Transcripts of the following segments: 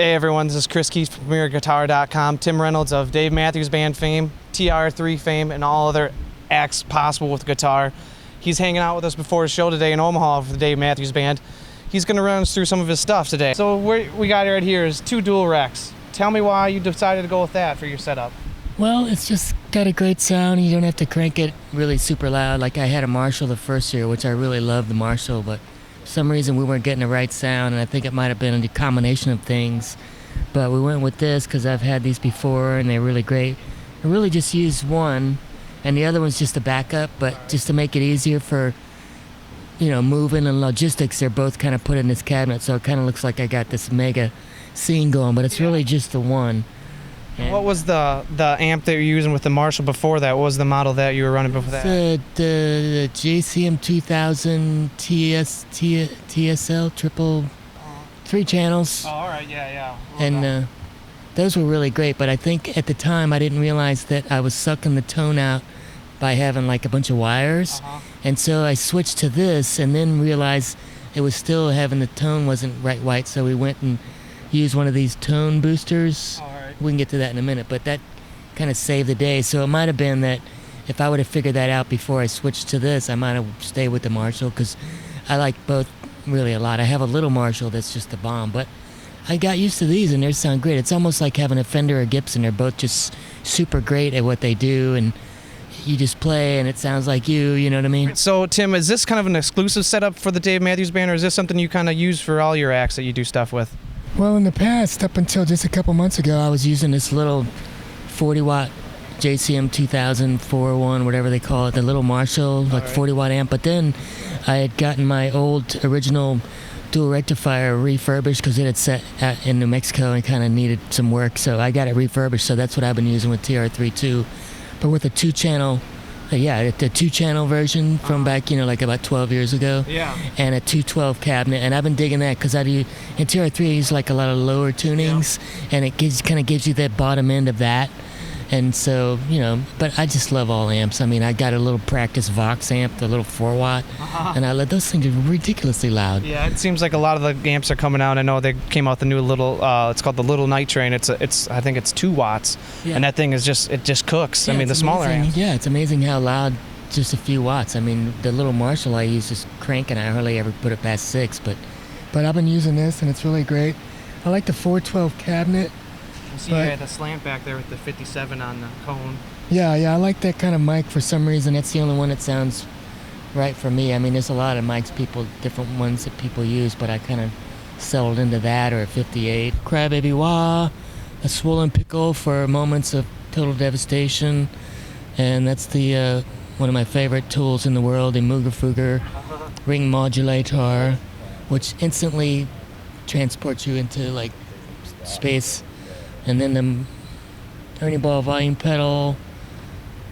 Hey everyone, this is Chris Keith from PremierGuitar.com. Tim Reynolds of Dave Matthews Band fame, TR3 fame, and all other acts possible with guitar. He's hanging out with us before his show today in Omaha for the Dave Matthews Band. He's going to run us through some of his stuff today. So what we got right here is 2 dual racks. Tell me why you decided to go with that for your setup. Well, it's just got a great sound. You don't have to crank it really super loud. Like I had a Marshall the first year, which I really loved the Marshall, but for some reason we weren't getting the right sound, and I think it might have been a combination of things. But we went with this because I've had these before and they're really great. I really just used one, and the other one's just a backup, but just to make it easier for, moving and logistics, they're both kind of put in this cabinet, so it kind of looks like I got this mega scene going, but it's really just the one. And what was the amp that you're using with the Marshall before that? What was the model that you were running before that? The JCM 2000 TSL triple 3 channels. Oh, all right, yeah. And those were really great, but I think at the time I didn't realize that I was sucking the tone out by having like a bunch of wires. And so I switched to this and then realized it was still having the tone wasn't right white, so we went and used one of these tone boosters. We can get to that in a minute, but that kind of saved the day. So it might have been that if I would have figured that out before I switched to this, I might have stayed with the Marshall, because I like both really a lot. I have a little Marshall that's just a bomb, but I got used to these and they sound great. It's almost like having a Fender or Gibson. They're both just super great at what they do, and you just play and it sounds like you know what I mean? So Tim, is this kind of an exclusive setup for the Dave Matthews Band, or is this something you kind of use for all your acts that you do stuff with? Well, in the past, up until just a couple months ago, I was using this little 40-watt JCM 2000 401, whatever they call it, the little Marshall, like 40-watt amp. But then I had gotten my old original dual rectifier refurbished because it had set in New Mexico and kind of needed some work. So I got it refurbished, so that's what I've been using with TR3 too. But with a 2-channel, the 2-channel version from back, like about 12 years ago. Yeah. And a 212 cabinet, and I've been digging that because in TR3 I use like a lot of lower tunings, and it kind of gives you that bottom end of that. And so, but I just love all amps. I mean, I got a little practice Vox amp, the little 4-watt, and I love those things. Are ridiculously loud. Yeah, it seems like a lot of the amps are coming out. I know they came out the new little, it's called the Little Night Train. I think it's 2 watts, and that thing is just cooks. Yeah, I mean, the smaller amps. Yeah, it's amazing how loud just a few watts. I mean, the little Marshall I use is cranking. I hardly ever put it past 6, but I've been using this and it's really great. I like the 412 cabinet. You see, you had the slant back there with the 57 on the cone. Yeah, I like that kind of mic for some reason. That's the only one that sounds right for me. I mean, there's a lot of mics, different ones that people use, but I kind of settled into that, or a 58. Crybaby Wah, a swollen pickle for moments of total devastation, and that's the one of my favorite tools in the world, the Mooger Fooger ring modulator, which instantly transports you into like space. And then the Ernie Ball volume pedal,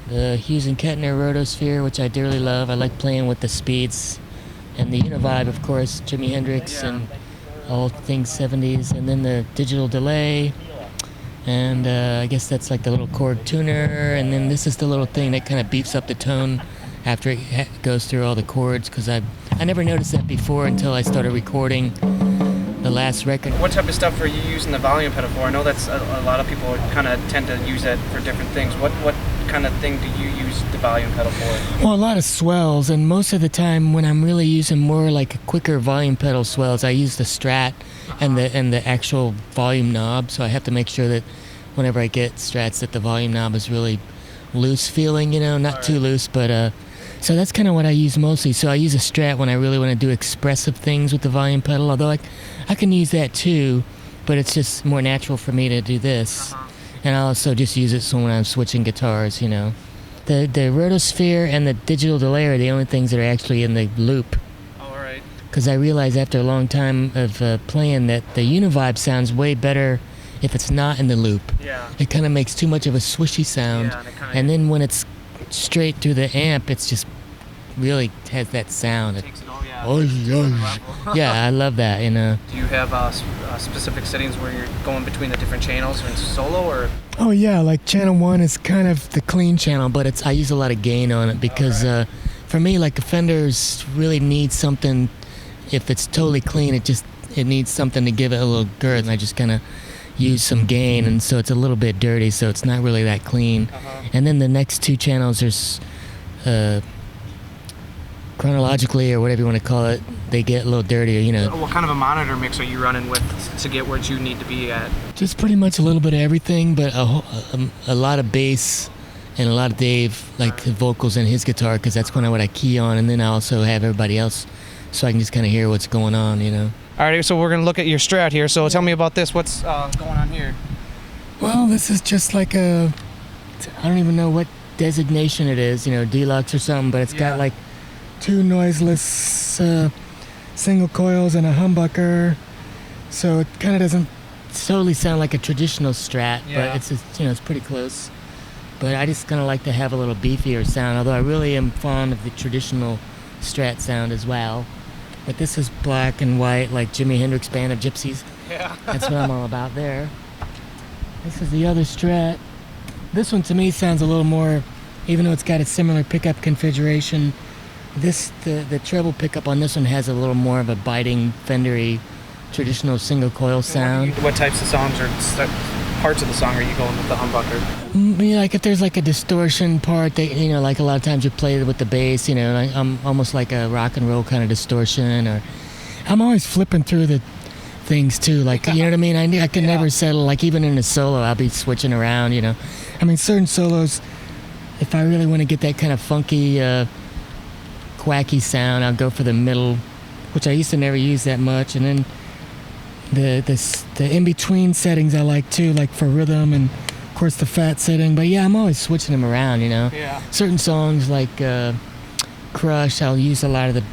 the Hughes and Kettner Rotosphere, which I dearly love. I like playing with the speeds, and the Univibe, of course, Jimi Hendrix and all things 70s, and then the digital delay, and I guess that's like the little Korg tuner, and then this is the little thing that kind of beefs up the tone after it goes through all the chords, because I never noticed that before until I started recording the last record. What type of stuff are you using the volume pedal for? I know that's a lot of people kind of tend to use that for different things. What kind of thing do you use the volume pedal for? Well, a lot of swells, and most of the time when I'm really using more like quicker volume pedal swells, I use the Strat and the actual volume knob. So I have to make sure that whenever I get Strats that the volume knob is really loose feeling, not too loose, but so that's kind of what I use mostly. So I use a Strat when I really want to do expressive things with the volume pedal, although I can use that too, but it's just more natural for me to do this. And I also just use it so when I'm switching guitars, The Rotosphere and the digital delay are the only things that are actually in the loop. All right. Because I realized after a long time of playing that the Univibe sounds way better if it's not in the loop. Yeah. It kind of makes too much of a swishy sound. Yeah, and then when it's straight through the amp, it's just really has that sound. Takes it all, Yeah, I love that, Do you have specific settings where you're going between the different channels or solo, or? Oh yeah, like channel 1 is kind of the clean channel, but I use a lot of gain on it because for me, like the Fenders really need something. If it's totally clean, it it needs something to give it a little girth, and I just kind of use some gain, and so it's a little bit dirty, so it's not really that clean. And then the next two channels, there's chronologically, or whatever you want to call it, they get a little dirtier, you know. What kind of a monitor mix are you running with to get where you need to be at? Just pretty much a little bit of everything, but a lot of bass and a lot of Dave, like the vocals and his guitar, because that's kind of what I key on, and then I also have everybody else, so I can just kind of hear what's going on, you know. All right, so we're gonna look at your Strat here. So tell me about this. What's going on here? Well, this is just like I don't even know what designation it is, you know, deluxe or something, but it's got like 2 noiseless single coils and a humbucker, so it kind of doesn't totally sound like a traditional Strat, but it's just, you know, it's pretty close. But I just kind of like to have a little beefier sound, although I really am fond of the traditional Strat sound as well. But this is black and white, like Jimi Hendrix Band of Gypsies. Yeah. That's what I'm all about there. This is the other Strat. This one to me sounds a little more, even though it's got a similar pickup configuration, the treble pickup on this one has a little more of a biting, fendery, traditional single coil sound. What types of songs or parts of the song are you going with the humbucker? You know, like if there's like a distortion part, that, you know, like a lot of times you play it with the bass, you know, like I'm almost like a rock and roll kind of distortion, or I'm always flipping through the things too, like, you know what I mean? I can never settle, like even in a solo, I'll be switching around, you know. I mean, certain solos, if I really want to get that kind of funky, quacky sound, I'll go for the middle, which I used to never use that much, and then the in-between settings I like too, like for rhythm and of course the fat setting. But yeah, I'm always switching them around, you know. Yeah. Certain songs like Crush, I'll use a lot of the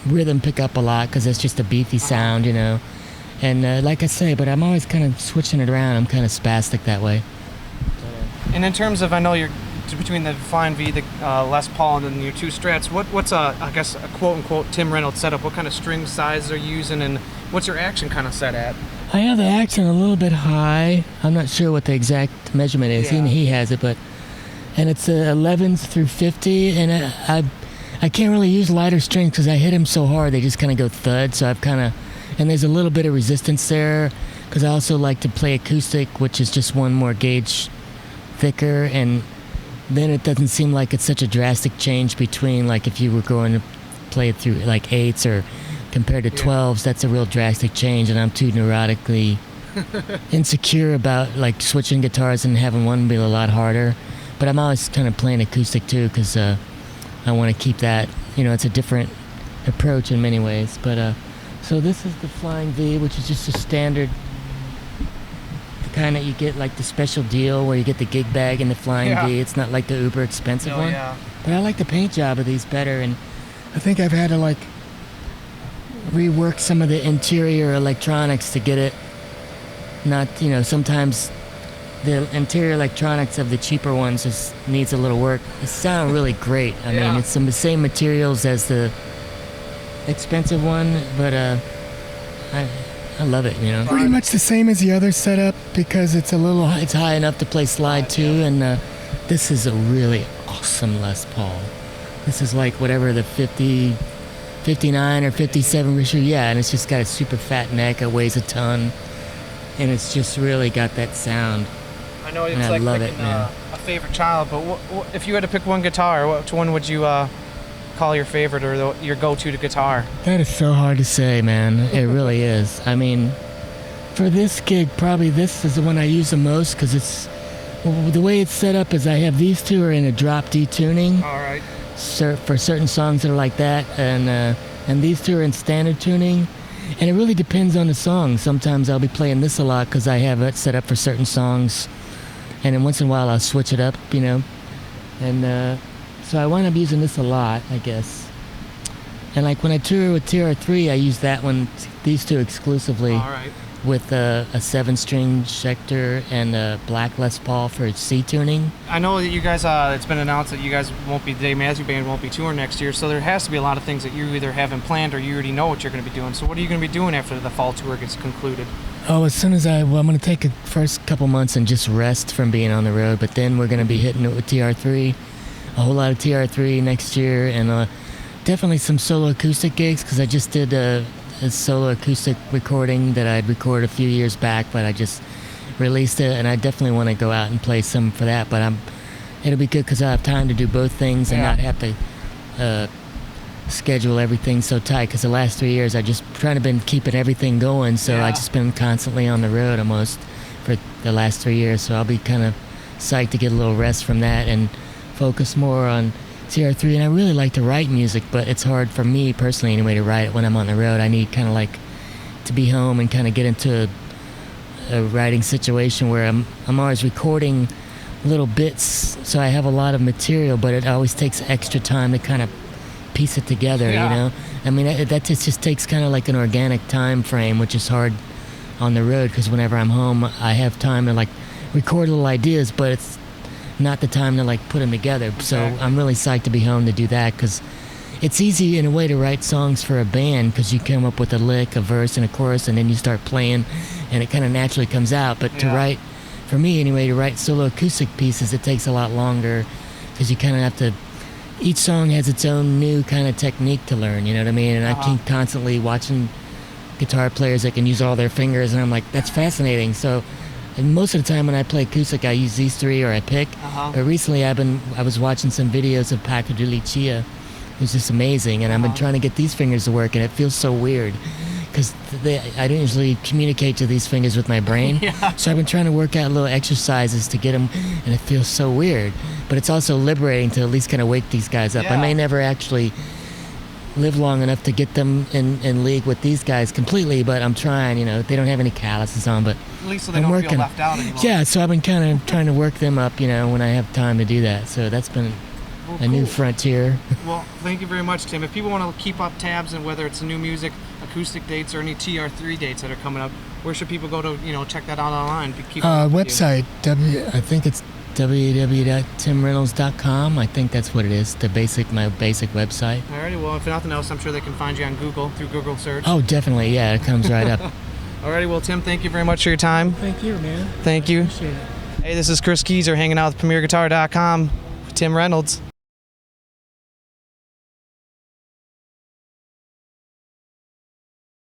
rhythm pickup a lot because it's just a beefy sound, you know. And like I say, but I'm always kind of switching it around. I'm kind of spastic that way. And in terms of, I know you're between the Flying V, the Les Paul, and then your 2 Strats, what's I guess a quote-unquote Tim Reynolds setup? What kind of string size are you using, and what's your action kind of set at? I have the action a little bit high. I'm not sure what the exact measurement is. Yeah. He has it, and it's 11s through 50, and I can't really use lighter strings because I hit them so hard they just kind of go thud. So I've kind of, and there's a little bit of resistance there because I also like to play acoustic, which is just 1 more gauge thicker, and then it doesn't seem like it's such a drastic change between, like, if you were going to play it through like 8s or compared to 12s, that's a real drastic change, and I'm too neurotically insecure about like switching guitars and having one be a lot harder. But I'm always kind of playing acoustic too because I want to keep that, you know, it's a different approach in many ways. But so this is the Flying V, which is just a standard, kind of, you get like the special deal where you get the gig bag and the Flying V. It's not like the uber expensive one. Yeah. But I like the paint job of these better, and I think I've had to like rework some of the interior electronics to get it not, you know, sometimes the interior electronics of the cheaper ones just needs a little work. It sounds really great. I mean, it's the same materials as the expensive one, but I love it, you know. Pretty much the same as the other setup because it's it's high enough to play slide too, and this is a really awesome Les Paul. This is like whatever the 50, 59 or 57 issue, and it's just got a super fat neck, it weighs a ton, and it's just really got that sound. I know it's like picking a favorite child, but if you had to pick one guitar, which one would you call your favorite or your go-to guitar? That is so hard to say, man. It really is. I mean, for this gig, probably this is the one I use the most because it's, the way it's set up is I have these 2 are in a drop D tuning. All right. For certain songs that are like that, and these 2 are in standard tuning. And it really depends on the song. Sometimes I'll be playing this a lot because I have it set up for certain songs. And then once in a while I'll switch it up, you know. And so I wind up using this a lot, I guess. And like when I tour with TR3, I use that one, these 2 exclusively. All right. With a 7-string Schecter and a black Les Paul for C tuning. I know that you guys, it's been announced that you guys won't be, the Dave Matthews Band won't be touring next year, so there has to be a lot of things that you either haven't planned or you already know what you're going to be doing. So what are you going to be doing after the fall tour gets concluded? Oh, as soon as I'm going to take a first couple months and just rest from being on the road, but then we're going to be hitting it with TR3, a whole lot of TR3 next year, and definitely some solo acoustic gigs because I just did a solo acoustic recording that I'd recorded a few years back, but I just released it, and I definitely want to go out and play some for that. But it'll be good because I have time to do both things and not have to schedule everything so tight. Because the last 3 years I just trying to been keeping everything going, so I just been constantly on the road almost for the last 3 years. So I'll be kind of psyched to get a little rest from that and focus more on TR3. And I really like to write music, but it's hard for me personally anyway to write it when I'm on the road. I need kind of like to be home and kind of get into a writing situation where I'm always recording little bits, so I have a lot of material, but it always takes extra time to kind of piece it together, you know? I mean, that just takes kind of like an organic time frame, which is hard on the road, because whenever I'm home, I have time to like record little ideas, but it's not the time to like put them together. So I'm really psyched to be home to do that, because it's easy in a way to write songs for a band, because you come up with a lick, a verse, and a chorus, and then you start playing, and it kind of naturally comes out. But to write, for me anyway, to write solo acoustic pieces, it takes a lot longer, because you kind of have to, each song has its own new kind of technique to learn, you know what I mean? And I keep constantly watching guitar players that can use all their fingers, and I'm like, that's fascinating. So, and most of the time when I play acoustic, I use these three or I pick. But recently I was watching some videos of Paco de Lucia, who's just amazing, and I've been trying to get these fingers to work, and it feels so weird, because I don't usually communicate to these fingers with my brain. So I've been trying to work out little exercises to get them, and it feels so weird. But it's also liberating to at least kind of wake these guys up. I may never actually live long enough to get them in league with these guys completely, but I'm trying, you know. They don't have any calluses on, but at least so they don't feel left out anymore. Yeah, so I've been kind of trying to work them up, you know, when I have time to do that. So that's been a new frontier. Well, thank you very much, Tim. If people want to keep up tabs and whether it's new music, acoustic dates, or any TR3 dates that are coming up, where should people go to, you know, check that out online? Website, I think it's www.timreynolds.com. I think that's what it is, my basic website. Alrighty, well, if nothing else, I'm sure they can find you on Google, through Google search. Oh, definitely, yeah, it comes right up. Alrighty, well, Tim, thank you very much for your time. Thank you, man. Thank you. Appreciate it. Hey, this is Chris Keyser hanging out with PremierGuitar.com with Tim Reynolds.